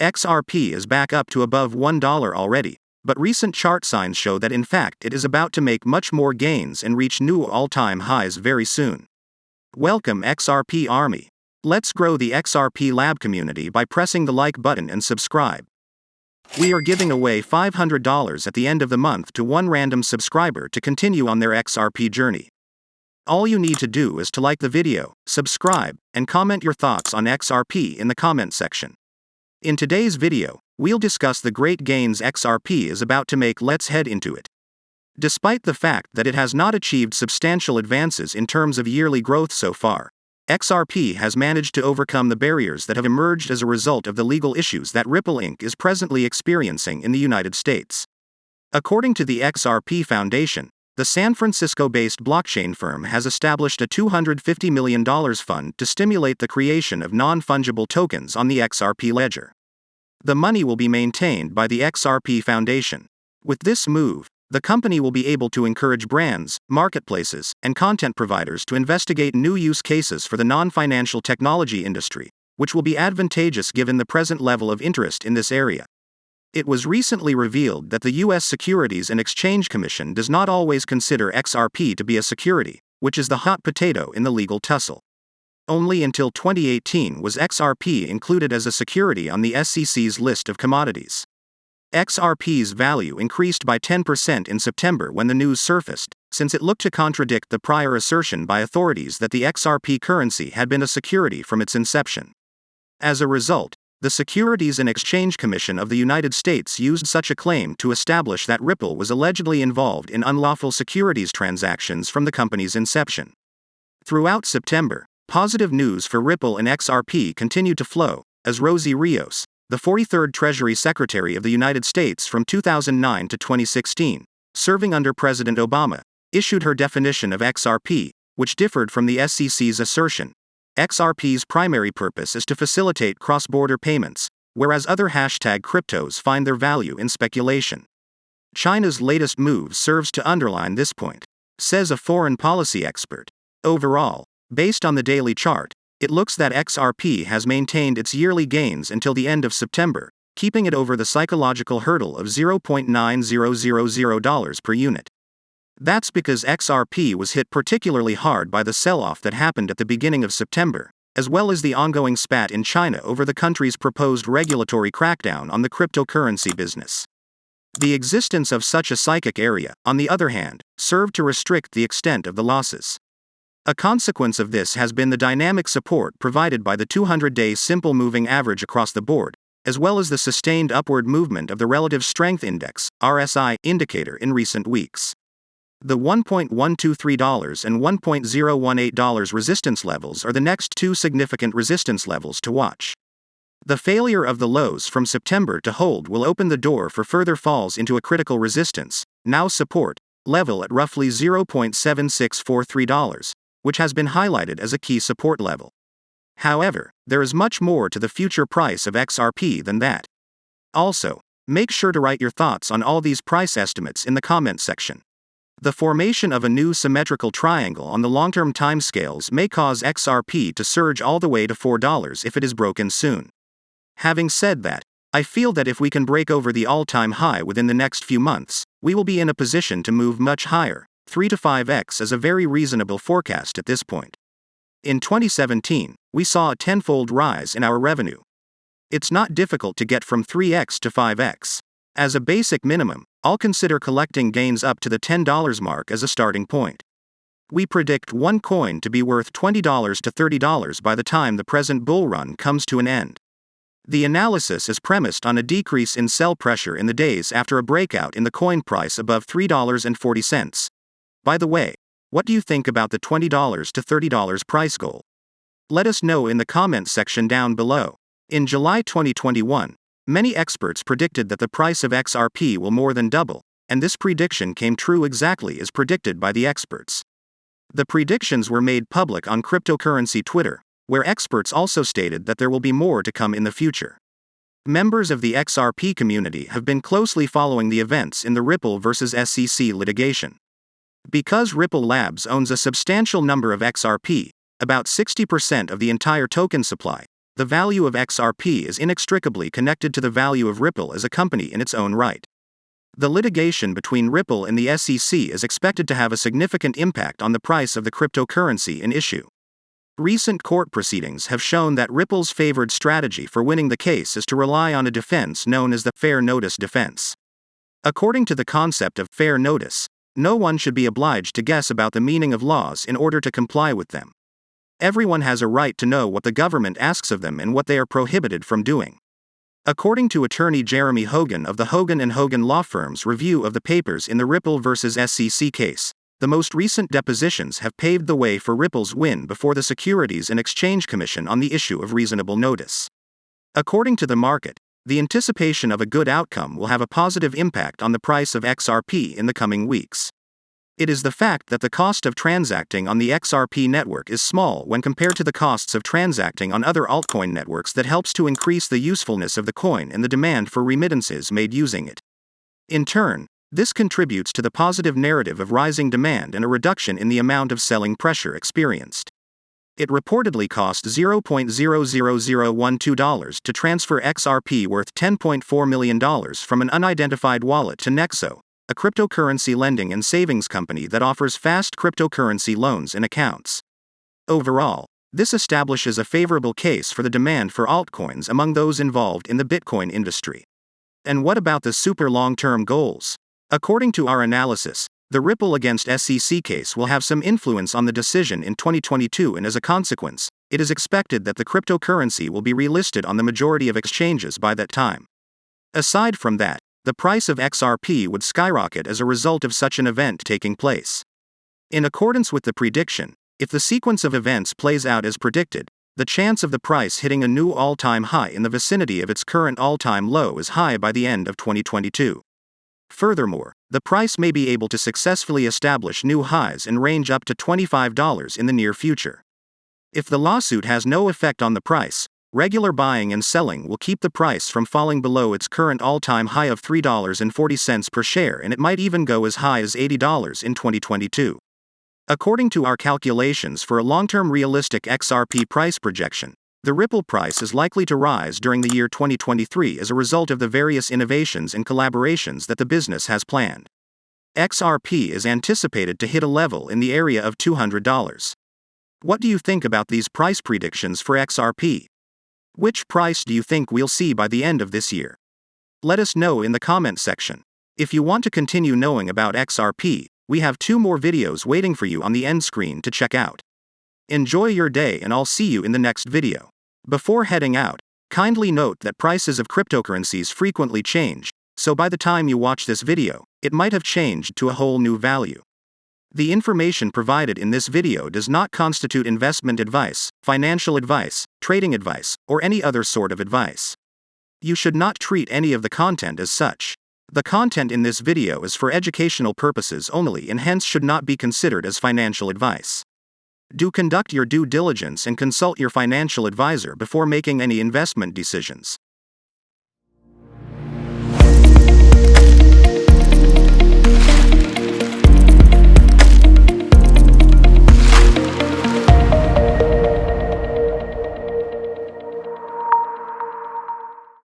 XRP is back up to above $1 already, but recent chart signs show that in fact it is about to make much more gains and reach new all-time highs very soon. Welcome XRP Army. Let's grow the XRP Lab community by pressing the like button and subscribe. We are giving away $500 at the end of the month to one random subscriber to continue on their XRP journey. All you need to do is to like the video, subscribe, and comment your thoughts on XRP in the comment section. In today's video, we'll discuss the great gains XRP is about to make. Let's head into it. Despite the fact that it has not achieved substantial advances in terms of yearly growth so far, XRP has managed to overcome the barriers that have emerged as a result of the legal issues that Ripple Inc. is presently experiencing in the United States. According to the XRP Foundation, the San Francisco-based blockchain firm has established a $250 million fund to stimulate the creation of non-fungible tokens on the XRP ledger. The money will be maintained by the XRP Foundation. With this move, the company will be able to encourage brands, marketplaces, and content providers to investigate new use cases for the non-financial technology industry, which will be advantageous given the present level of interest in this area. It was recently revealed that the U.S. Securities and Exchange Commission does not always consider XRP to be a security, which is the hot potato in the legal tussle. Only until 2018 was XRP included as a security on the SEC's list of commodities. XRP's value increased by 10% in September when the news surfaced, since it looked to contradict the prior assertion by authorities that the XRP currency had been a security from its inception. As a result, the Securities and Exchange Commission of the United States used such a claim to establish that Ripple was allegedly involved in unlawful securities transactions from the company's inception. Throughout September, positive news for Ripple and XRP continued to flow, as Rosie Rios, the 43rd Treasury Secretary of the United States from 2009 to 2016, serving under President Obama, issued her definition of XRP, which differed from the SEC's assertion. XRP's primary purpose is to facilitate cross-border payments, whereas other #cryptos find their value in speculation. China's latest move serves to underline this point, says a foreign policy expert. Overall, based on the daily chart, it looks that XRP has maintained its yearly gains until the end of September, keeping it over the psychological hurdle of $0.9000 per unit. That's because XRP was hit particularly hard by the sell-off that happened at the beginning of September, as well as the ongoing spat in China over the country's proposed regulatory crackdown on the cryptocurrency business. The existence of such a psychic area, on the other hand, served to restrict the extent of the losses. A consequence of this has been the dynamic support provided by the 200-day simple moving average across the board, as well as the sustained upward movement of the Relative Strength Index (RSI) indicator in recent weeks. The $1.123 and $1.018 resistance levels are the next two significant resistance levels to watch. The failure of the lows from September to hold will open the door for further falls into a critical resistance, now support, level at roughly $0.7643, which has been highlighted as a key support level. However, there is much more to the future price of XRP than that. Also, make sure to write your thoughts on all these price estimates in the comment section. The formation of a new symmetrical triangle on the long-term timescales may cause XRP to surge all the way to $4 if it is broken soon. Having said that, I feel that if we can break over the all-time high within the next few months, we will be in a position to move much higher. 3 to 5x is a very reasonable forecast at this point. In 2017, we saw a tenfold rise in our revenue. It's not difficult to get from 3x to 5x. As a basic minimum, I'll consider collecting gains up to the $10 mark as a starting point. We predict one coin to be worth $20 to $30 by the time the present bull run comes to an end. The analysis is premised on a decrease in sell pressure in the days after a breakout in the coin price above $3.40. By the way, what do you think about the $20 to $30 price goal? Let us know in the comments section down below. In July 2021, many experts predicted that the price of XRP will more than double, and this prediction came true exactly as predicted by the experts. The predictions were made public on cryptocurrency Twitter, where experts also stated that there will be more to come in the future. Members of the XRP community have been closely following the events in the Ripple versus SEC litigation. Because Ripple Labs owns a substantial number of XRP, about 60% of the entire token supply, the value of XRP is inextricably connected to the value of Ripple as a company in its own right. The litigation between Ripple and the SEC is expected to have a significant impact on the price of the cryptocurrency in issue. Recent court proceedings have shown that Ripple's favored strategy for winning the case is to rely on a defense known as the fair notice defense. According to the concept of fair notice, no one should be obliged to guess about the meaning of laws in order to comply with them. Everyone has a right to know what the government asks of them and what they are prohibited from doing. According to attorney Jeremy Hogan of the Hogan & Hogan law firm's review of the papers in the Ripple vs. SEC case, the most recent depositions have paved the way for Ripple's win before the Securities and Exchange Commission on the issue of reasonable notice. According to the market, the anticipation of a good outcome will have a positive impact on the price of XRP in the coming weeks. It is the fact that the cost of transacting on the XRP network is small when compared to the costs of transacting on other altcoin networks that helps to increase the usefulness of the coin and the demand for remittances made using it. In turn, this contributes to the positive narrative of rising demand and a reduction in the amount of selling pressure experienced. It reportedly cost $0.00012 to transfer XRP worth $10.4 million from an unidentified wallet to Nexo, a cryptocurrency lending and savings company that offers fast cryptocurrency loans and accounts. Overall, this establishes a favorable case for the demand for altcoins among those involved in the Bitcoin industry. And what about the super long-term goals? According to our analysis, the Ripple against SEC case will have some influence on the decision in 2022, and as a consequence, it is expected that the cryptocurrency will be relisted on the majority of exchanges by that time. Aside from that, the price of XRP would skyrocket as a result of such an event taking place. In accordance with the prediction, if the sequence of events plays out as predicted, the chance of the price hitting a new all-time high in the vicinity of its current all-time low is high by the end of 2022. Furthermore, the price may be able to successfully establish new highs and range up to $25 in the near future. If the lawsuit has no effect on the price, regular buying and selling will keep the price from falling below its current all-time high of $3.40 per share, and it might even go as high as $80 in 2022. According to our calculations for a long-term realistic XRP price projection, the Ripple price is likely to rise during the year 2023 as a result of the various innovations and collaborations that the business has planned. XRP is anticipated to hit a level in the area of $200. What do you think about these price predictions for XRP? Which price do you think we'll see by the end of this year? Let us know in the comment section. If you want to continue knowing about XRP, we have 2 more videos waiting for you on the end screen to check out. Enjoy your day, and I'll see you in the next video. Before heading out, kindly note that prices of cryptocurrencies frequently change, so by the time you watch this video, it might have changed to a whole new value. The information provided in this video does not constitute investment advice, financial advice, trading advice, or any other sort of advice. You should not treat any of the content as such. The content in this video is for educational purposes only and hence should not be considered as financial advice. Do conduct your due diligence and consult your financial advisor before making any investment decisions.